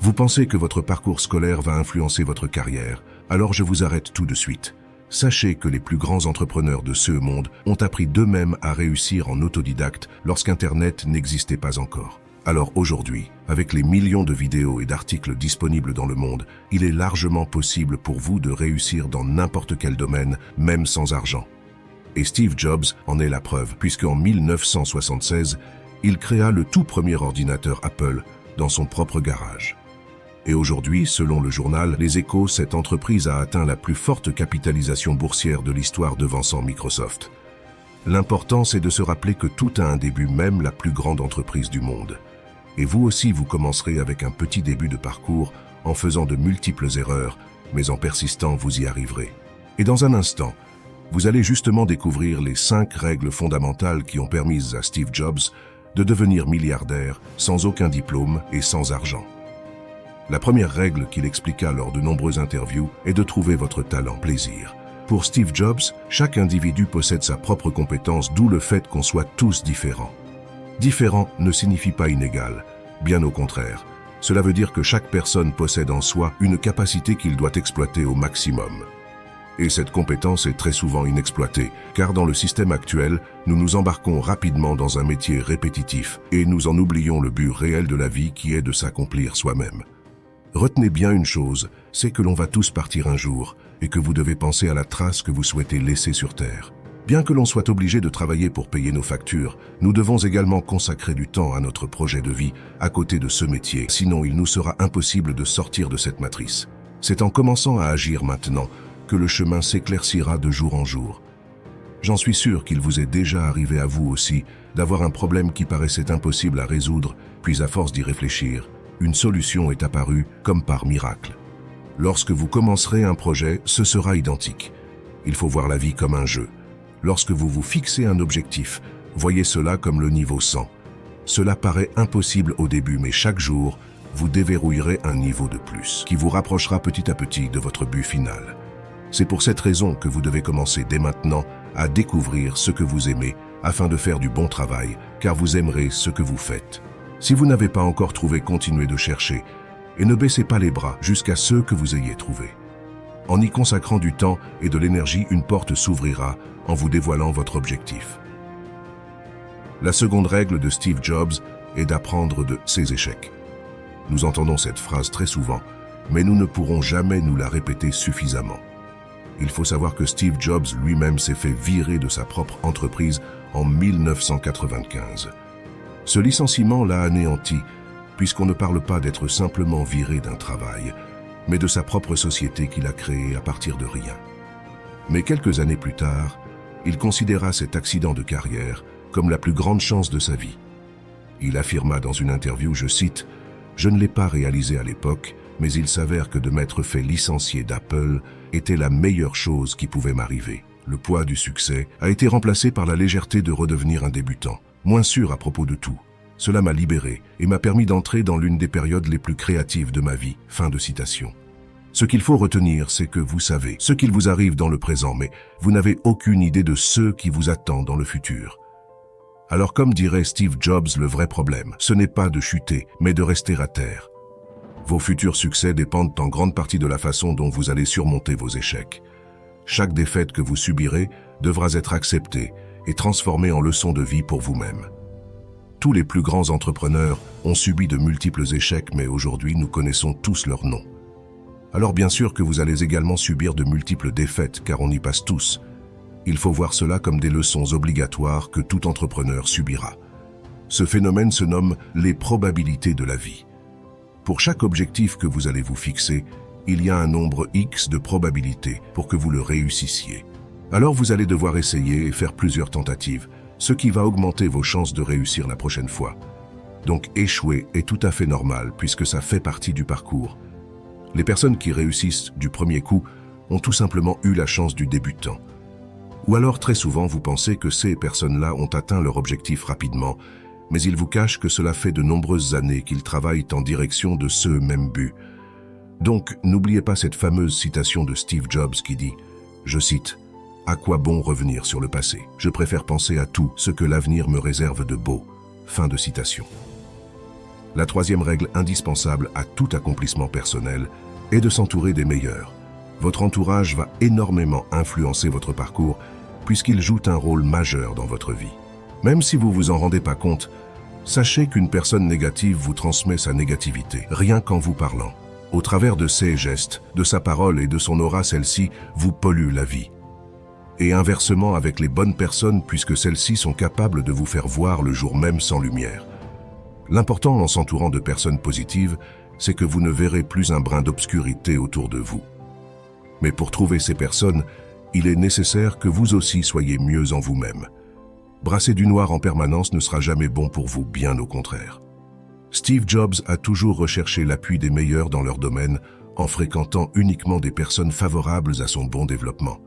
Vous pensez que votre parcours scolaire va influencer votre carrière, alors je vous arrête tout de suite. Sachez que les plus grands entrepreneurs de ce monde ont appris d'eux-mêmes à réussir en autodidacte lorsqu'Internet n'existait pas encore. Alors aujourd'hui, avec les millions de vidéos et d'articles disponibles dans le monde, il est largement possible pour vous de réussir dans n'importe quel domaine, même sans argent. Et Steve Jobs en est la preuve, puisqu'en 1976, il créa le tout premier ordinateur Apple dans son propre garage. Et aujourd'hui, selon le journal Les Échos, cette entreprise a atteint la plus forte capitalisation boursière de l'histoire devançant Microsoft. L'important, c'est de se rappeler que tout a un début, même la plus grande entreprise du monde. Et vous aussi, vous commencerez avec un petit début de parcours en faisant de multiples erreurs, mais en persistant, vous y arriverez. Et dans un instant, vous allez justement découvrir les 5 règles fondamentales qui ont permis à Steve Jobs de devenir milliardaire sans aucun diplôme et sans argent. La première règle qu'il expliqua lors de nombreuses interviews est de trouver votre talent, plaisir. Pour Steve Jobs, chaque individu possède sa propre compétence, d'où le fait qu'on soit tous différents. Différent ne signifie pas inégal, bien au contraire. Cela veut dire que chaque personne possède en soi une capacité qu'il doit exploiter au maximum. Et cette compétence est très souvent inexploitée, car dans le système actuel, nous nous embarquons rapidement dans un métier répétitif et nous en oublions le but réel de la vie qui est de s'accomplir soi-même. Retenez bien une chose, c'est que l'on va tous partir un jour et que vous devez penser à la trace que vous souhaitez laisser sur Terre. Bien que l'on soit obligé de travailler pour payer nos factures, nous devons également consacrer du temps à notre projet de vie à côté de ce métier, sinon il nous sera impossible de sortir de cette matrice. C'est en commençant à agir maintenant que le chemin s'éclaircira de jour en jour. J'en suis sûr qu'il vous est déjà arrivé à vous aussi d'avoir un problème qui paraissait impossible à résoudre, puis à force d'y réfléchir, une solution est apparue comme par miracle. Lorsque vous commencerez un projet, ce sera identique. Il faut voir la vie comme un jeu. Lorsque vous vous fixez un objectif, voyez cela comme le niveau 100. Cela paraît impossible au début, mais chaque jour, vous déverrouillerez un niveau de plus, qui vous rapprochera petit à petit de votre but final. C'est pour cette raison que vous devez commencer dès maintenant à découvrir ce que vous aimez, afin de faire du bon travail, car vous aimerez ce que vous faites. Si vous n'avez pas encore trouvé, continuez de chercher et ne baissez pas les bras jusqu'à ce que vous ayez trouvé. En y consacrant du temps et de l'énergie, une porte s'ouvrira en vous dévoilant votre objectif. La seconde règle de Steve Jobs est d'apprendre de ses échecs. Nous entendons cette phrase très souvent, mais nous ne pourrons jamais nous la répéter suffisamment. Il faut savoir que Steve Jobs lui-même s'est fait virer de sa propre entreprise en 1995. Ce licenciement l'a anéanti, puisqu'on ne parle pas d'être simplement viré d'un travail, mais de sa propre société qu'il a créée à partir de rien. Mais quelques années plus tard, il considéra cet accident de carrière comme la plus grande chance de sa vie. Il affirma dans une interview, je cite, « Je ne l'ai pas réalisé à l'époque, mais il s'avère que de m'être fait licencier d'Apple était la meilleure chose qui pouvait m'arriver. Le poids du succès a été remplacé par la légèreté de redevenir un débutant. Moins sûr à propos de tout. Cela m'a libéré et m'a permis d'entrer dans l'une des périodes les plus créatives de ma vie. » Fin de citation. Ce qu'il faut retenir, c'est que vous savez ce qu'il vous arrive dans le présent, mais vous n'avez aucune idée de ce qui vous attend dans le futur. Alors comme dirait Steve Jobs, le vrai problème, ce n'est pas de chuter, mais de rester à terre. Vos futurs succès dépendent en grande partie de la façon dont vous allez surmonter vos échecs. Chaque défaite que vous subirez devra être acceptée et transformée en leçon de vie pour vous-même. Tous les plus grands entrepreneurs ont subi de multiples échecs, mais aujourd'hui nous connaissons tous leurs noms. Alors bien sûr que vous allez également subir de multiples défaites, car on y passe tous. Il faut voir cela comme des leçons obligatoires que tout entrepreneur subira. Ce phénomène se nomme les probabilités de la vie. Pour chaque objectif que vous allez vous fixer, il y a un nombre X de probabilités pour que vous le réussissiez. Alors vous allez devoir essayer et faire plusieurs tentatives, ce qui va augmenter vos chances de réussir la prochaine fois. Donc échouer est tout à fait normal puisque ça fait partie du parcours. Les personnes qui réussissent du premier coup ont tout simplement eu la chance du débutant. Ou alors très souvent vous pensez que ces personnes-là ont atteint leur objectif rapidement, mais ils vous cachent que cela fait de nombreuses années qu'ils travaillent en direction de ce même but. Donc n'oubliez pas cette fameuse citation de Steve Jobs qui dit, je cite, « À quoi bon revenir sur le passé? Je préfère penser à tout ce que l'avenir me réserve de beau. » Fin de citation. La troisième règle indispensable à tout accomplissement personnel est de s'entourer des meilleurs. Votre entourage va énormément influencer votre parcours puisqu'il joue un rôle majeur dans votre vie. Même si vous vous en rendez pas compte, sachez qu'une personne négative vous transmet sa négativité, rien qu'en vous parlant. Au travers de ses gestes, de sa parole et de son aura, celle-ci vous pollue la vie. Et inversement avec les bonnes personnes puisque celles-ci sont capables de vous faire voir le jour même sans lumière. L'important en s'entourant de personnes positives, c'est que vous ne verrez plus un brin d'obscurité autour de vous. Mais pour trouver ces personnes, il est nécessaire que vous aussi soyez mieux en vous-même. Brasser du noir en permanence ne sera jamais bon pour vous, bien au contraire. Steve Jobs a toujours recherché l'appui des meilleurs dans leur domaine en fréquentant uniquement des personnes favorables à son bon développement.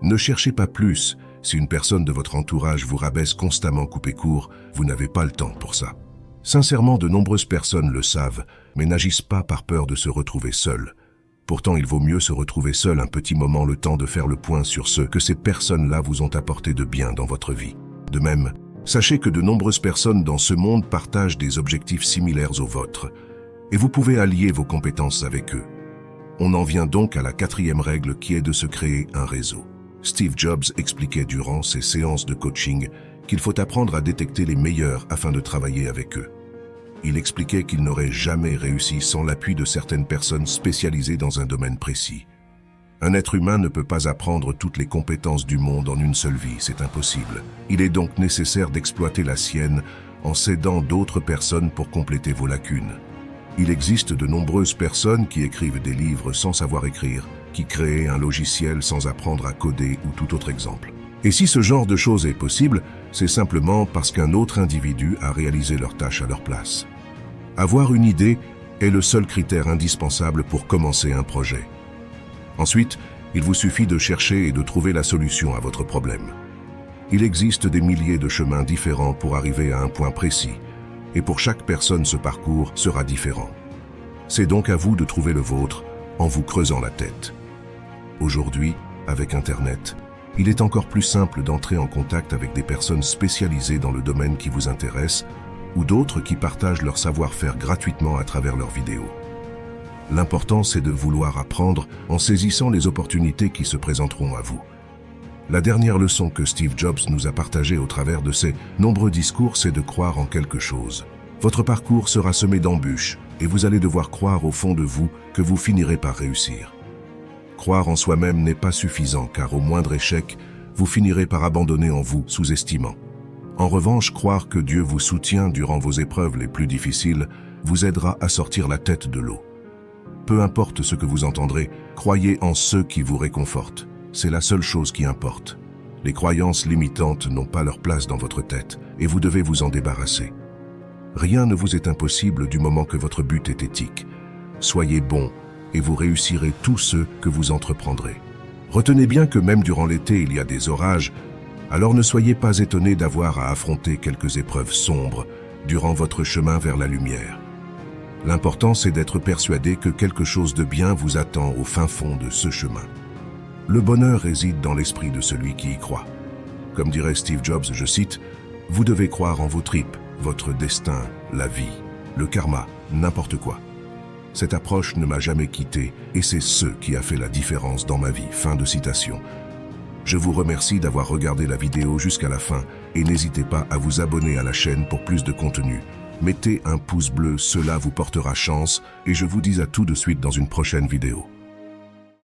Ne cherchez pas plus. Si une personne de votre entourage vous rabaisse constamment coupé court, vous n'avez pas le temps pour ça. Sincèrement, de nombreuses personnes le savent, mais n'agissent pas par peur de se retrouver seules. Pourtant, il vaut mieux se retrouver seul un petit moment, le temps de faire le point sur ce que ces personnes-là vous ont apporté de bien dans votre vie. De même, sachez que de nombreuses personnes dans ce monde partagent des objectifs similaires aux vôtres, et vous pouvez allier vos compétences avec eux. On en vient donc à la quatrième règle qui est de se créer un réseau. Steve Jobs expliquait durant ses séances de coaching qu'il faut apprendre à détecter les meilleurs afin de travailler avec eux. Il expliquait qu'il n'aurait jamais réussi sans l'appui de certaines personnes spécialisées dans un domaine précis. Un être humain ne peut pas apprendre toutes les compétences du monde en une seule vie, c'est impossible. Il est donc nécessaire d'exploiter la sienne en s'aidant d'autres personnes pour compléter vos lacunes. Il existe de nombreuses personnes qui écrivent des livres sans savoir écrire, qui créent un logiciel sans apprendre à coder ou tout autre exemple. Et si ce genre de choses est possible, c'est simplement parce qu'un autre individu a réalisé leur tâche à leur place. Avoir une idée est le seul critère indispensable pour commencer un projet. Ensuite, il vous suffit de chercher et de trouver la solution à votre problème. Il existe des milliers de chemins différents pour arriver à un point précis, et pour chaque personne ce parcours sera différent. C'est donc à vous de trouver le vôtre en vous creusant la tête. Aujourd'hui, avec Internet, il est encore plus simple d'entrer en contact avec des personnes spécialisées dans le domaine qui vous intéresse ou d'autres qui partagent leur savoir-faire gratuitement à travers leurs vidéos. L'important, c'est de vouloir apprendre en saisissant les opportunités qui se présenteront à vous. La dernière leçon que Steve Jobs nous a partagée au travers de ses nombreux discours, c'est de croire en quelque chose. Votre parcours sera semé d'embûches et vous allez devoir croire au fond de vous que vous finirez par réussir. Croire en soi-même n'est pas suffisant car au moindre échec, vous finirez par abandonner en vous, sous-estimant. En revanche, croire que Dieu vous soutient durant vos épreuves les plus difficiles vous aidera à sortir la tête de l'eau. Peu importe ce que vous entendrez, croyez en ceux qui vous réconfortent. C'est la seule chose qui importe. Les croyances limitantes n'ont pas leur place dans votre tête et vous devez vous en débarrasser. Rien ne vous est impossible du moment que votre but est éthique. Soyez bon et vous réussirez tous ceux que vous entreprendrez. Retenez bien que même durant l'été, il y a des orages, alors ne soyez pas étonnés d'avoir à affronter quelques épreuves sombres durant votre chemin vers la lumière. L'important, c'est d'être persuadé que quelque chose de bien vous attend au fin fond de ce chemin. Le bonheur réside dans l'esprit de celui qui y croit. Comme dirait Steve Jobs, je cite, « Vous devez croire en vos tripes, votre destin, la vie, le karma, n'importe quoi. » Cette approche ne m'a jamais quitté et c'est ce qui a fait la différence dans ma vie. Fin de citation. Je vous remercie d'avoir regardé la vidéo jusqu'à la fin et n'hésitez pas à vous abonner à la chaîne pour plus de contenu. Mettez un pouce bleu, cela vous portera chance et je vous dis à tout de suite dans une prochaine vidéo.